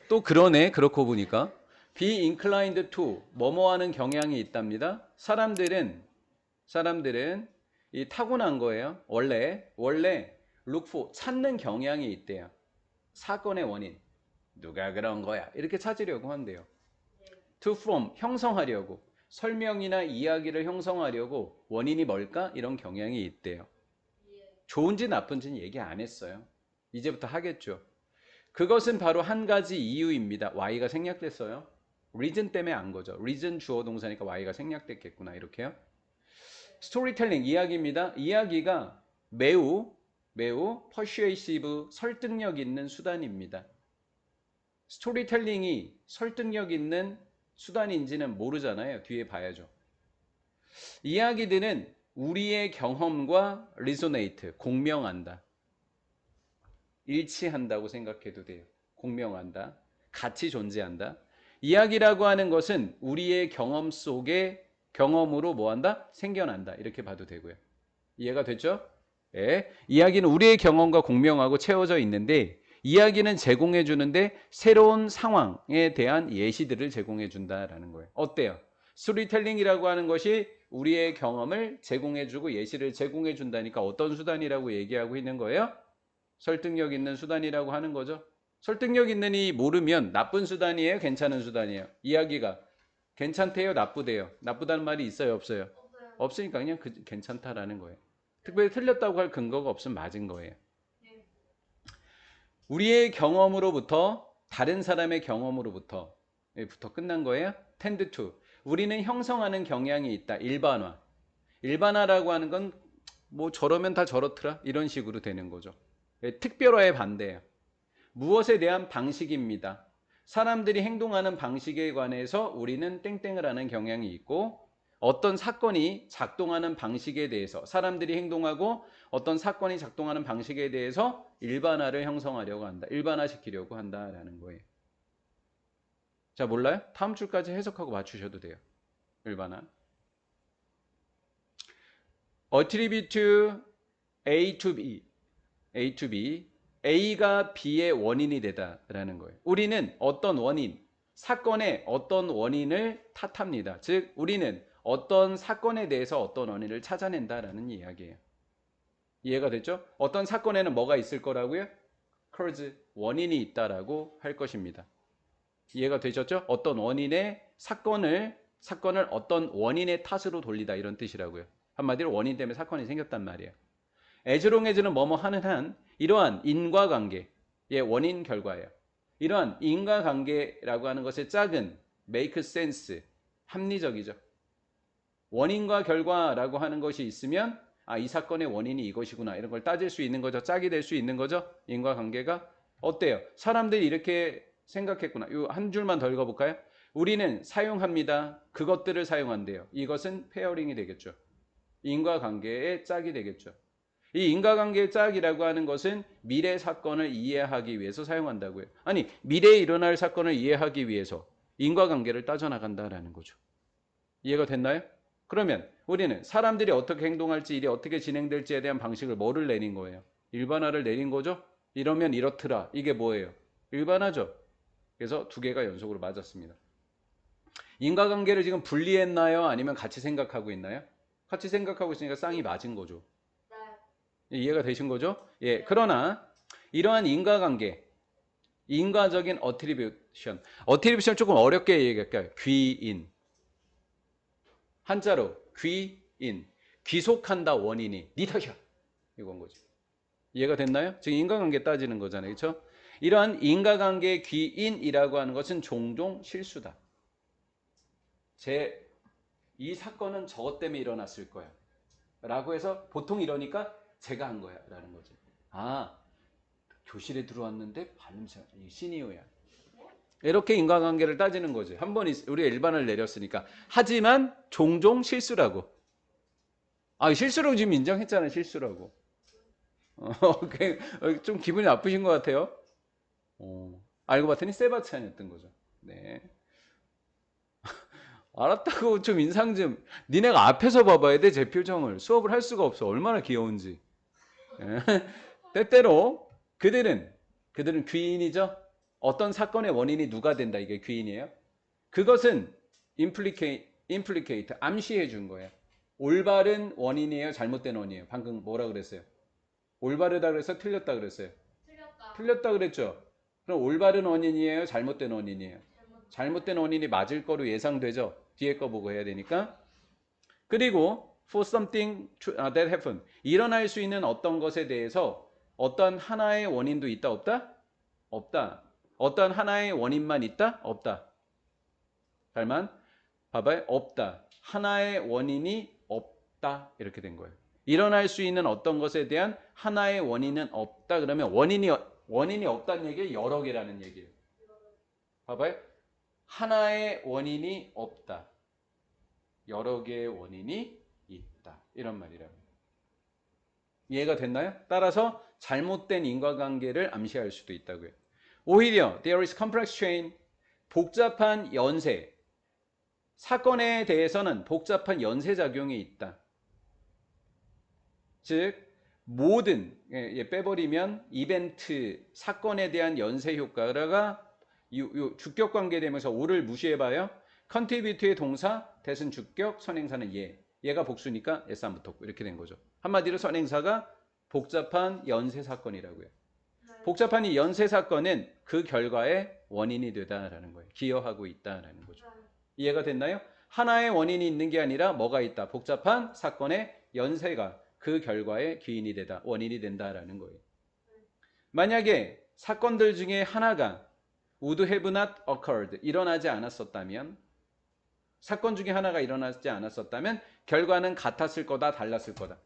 또 그러네. 그렇고 보니까. be inclined to 뭐뭐 하는 경향이 있답니다. 사람들은 이 타고난 거예요. 원래 look for 찾는 경향이 있대요. 사건의 원인. 누가 그런 거야? 이렇게 찾으려고 한대요. to from 형성하려고 설명이나 이야기를 형성하려고 원인이 뭘까? 이런 경향이 있대요. 좋은지 나쁜지는 얘기 안 했어요. 이제부터 하겠죠. 그것은 바로 한 가지 이유입니다. y가 생략됐어요. reason 때문에 안 거죠. reason 주어 동사니까 y가 생략됐겠구나. 이렇게요. 스토리텔링 이야기입니다. 이야기가 매우 persuasive 설득력 있는 수단입니다. 스토리텔링이 설득력 있는 수단인지는 모르잖아요. 뒤에 봐야죠. 이야기들은 우리의 경험과 resonate, 공명한다. 일치한다고 생각해도 돼요. 공명한다. 같이 존재한다. 이야기라고 하는 것은 우리의 경험 속에 경험으로 뭐한다? 생겨난다. 이렇게 봐도 되고요. 이해가 됐죠? 예. 이야기는 우리의 경험과 공명하고 채워져 있는데 이야기는 제공해 주는데 새로운 상황에 대한 예시들을 제공해 준다라는 거예요. 어때요? 스토리텔링이라고 하는 것이 우리의 경험을 제공해 주고 예시를 제공해 준다니까 어떤 수단이라고 얘기하고 있는 거예요? 설득력 있는 수단이라고 하는 거죠. 설득력 있는 이 모르면 나쁜 수단이에요? 괜찮은 수단이에요? 이야기가 괜찮대요? 나쁘대요? 나쁘다는 말이 있어요? 없어요? 없으니까 그냥 괜찮다라는 거예요. 특별히 틀렸다고 할 근거가 없으면 맞은 거예요. 우리의 경험으로부터 다른 사람의 경험으로부터 끝난 거예요. tend to 우리는 형성하는 경향이 있다. 일반화라고 하는 건 뭐 저러면 다 저렇더라 이런 식으로 되는 거죠. 특별화의 반대예요. 무엇에 대한 방식입니다. 사람들이 행동하는 방식에 관해서 우리는 땡땡을 하는 경향이 있고 어떤 사건이 작동하는 방식에 대해서 사람들이 행동하고 어떤 사건이 작동하는 방식에 대해서 일반화를 형성하려고 한다. 일반화시키려고 한다라는 거예요. 자, 몰라요? 다음 줄까지 해석하고 맞추셔도 돼요. 일반화. attribute A to B. A to B. A가 B의 원인이 되다라는 거예요. 우리는 어떤 원인, 사건의 어떤 원인을 탓합니다. 즉, 우리는 어떤 사건에 대해서 어떤 원인을 찾아낸다라는 이야기예요. 이해가 됐죠? 어떤 사건에는 뭐가 있을 거라고요? cause, 원인이 있다라고 할 것입니다. 이해가 되셨죠? 어떤 원인의 사건을 어떤 원인의 탓으로 돌리다 이런 뜻이라고요. 한마디로 원인 때문에 사건이 생겼단 말이에요. as 뭐뭐 하는 한 이러한 인과관계의 원인 결과예요. 이러한 인과관계라고 하는 것의 짝은 make sense, 합리적이죠. 원인과 결과라고 하는 것이 있으면 이 사건의 원인이 이것이구나 이런 걸 따질 수 있는 거죠. 짝이 될 수 있는 거죠. 인과관계가 어때요? 사람들이 이렇게 생각했구나. 이 한 줄만 더 읽어볼까요? 우리는 사용합니다. 그것들을 사용한대요. 이것은 페어링이 되겠죠. 인과관계의 짝이 되겠죠. 이 인과관계의 짝이라고 하는 것은 미래 사건을 이해하기 위해서 사용한다고요. 아니, 미래에 일어날 사건을 이해하기 위해서 인과관계를 따져나간다라는 거죠. 이해가 됐나요? 그러면 우리는 사람들이 어떻게 행동할지 일이 어떻게 진행될지에 대한 방식을 뭐를 내린 거예요? 일반화를 내린 거죠? 이러면 이렇더라. 이게 뭐예요? 일반화죠. 그래서 두 개가 연속으로 맞았습니다. 인과관계를 지금 분리했나요? 아니면 같이 생각하고 있나요? 같이 생각하고 있으니까 쌍이 맞은 거죠. 이해가 되신 거죠? 예. 그러나 이러한 인과관계, 인과적인 어트리뷰션 조금 어렵게 얘기할까요? 귀인. 한자로 귀인. 귀속한다 원인이 니 탓이야. 이건 거죠. 이해가 됐나요? 지금 인과관계 따지는 거잖아요. 그렇죠? 이러한 인과관계 귀인이라고 하는 것은 종종 실수다. 이 사건은 저것 때문에 일어났을 거야. 라고 해서 보통 이러니까 제가 한 거야. 라는 거죠. 교실에 들어왔는데 발냄새 시니어야. 이렇게 인과관계를 따지는 거죠. 한 번 우리가 일반을 내렸으니까. 하지만 종종 실수라고. 실수라고 지금 인정했잖아요. 실수라고. 좀 기분이 나쁘신 것 같아요. 알고 봤더니 세바스찬이었던 거죠. 네. 알았다고 좀 인상 좀. 니네가 앞에서 봐봐야 돼. 제 표정을. 수업을 할 수가 없어. 얼마나 귀여운지. 때때로 그들은 귀인이죠. 어떤 사건의 원인이 누가 된다. 이게 귀인이에요. 그것은 implicate, 암시해 준 거예요. 올바른 원인이에요, 잘못된 원인이에요. 방금 뭐라 그랬어요? 올바르다 그래서 틀렸다 그랬어요. 틀렸다 그랬죠. 그럼 올바른 원인이에요, 잘못된 원인이에요. 잘못된 원인이 맞을 거로 예상되죠. 뒤에 거 보고 해야 되니까. 그리고 for something that happen, 일어날 수 있는 어떤 것에 대해서 어떤 하나의 원인도 있다 없다? 없다. 어떤 하나의 원인만 있다? 없다. 잘만 봐봐요. 없다. 하나의 원인이 없다. 이렇게 된 거예요. 일어날 수 있는 어떤 것에 대한 하나의 원인은 없다. 그러면 원인이 없다는 얘기는 여러 개라는 얘기예요. 봐봐요. 하나의 원인이 없다. 여러 개의 원인이 있다. 이런 말이라고. 이해가 됐나요? 따라서 잘못된 인과관계를 암시할 수도 있다고요. 오히려 there is complex chain, 복잡한 연쇄, 사건에 대해서는 복잡한 연쇄작용이 있다. 즉 모든 빼버리면 이벤트, 사건에 대한 연쇄 효과가 주격관계 되면서 오를 무시해봐요. 컨트리뷰트의 동사, 대신 주격, 선행사는 얘가 복수니까 S 안 붙었고 이렇게 된 거죠. 한마디로 선행사가 복잡한 연쇄 사건이라고요. 복잡한 이 연쇄 사건은 그 결과의 원인이 되다라는 거예요. 기여하고 있다라는 거죠. 이해가 됐나요? 하나의 원인이 있는 게 아니라 뭐가 있다. 복잡한 사건의 연쇄가 그 결과의 기인이 되다, 원인이 된다라는 거예요. 만약에 사건들 중에 하나가 would have not occurred, 일어나지 않았었다면, 사건 중에 하나가 일어나지 않았었다면 결과는 같았을 거다, 달랐을 거다.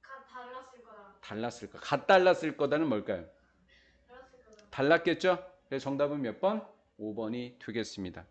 달랐을 거다. 달랐을 거. 갓 달랐을 거다는 뭘까요? 달랐을 거다. 달랐겠죠? 그래서 정답은 몇 번? 5번이 되겠습니다.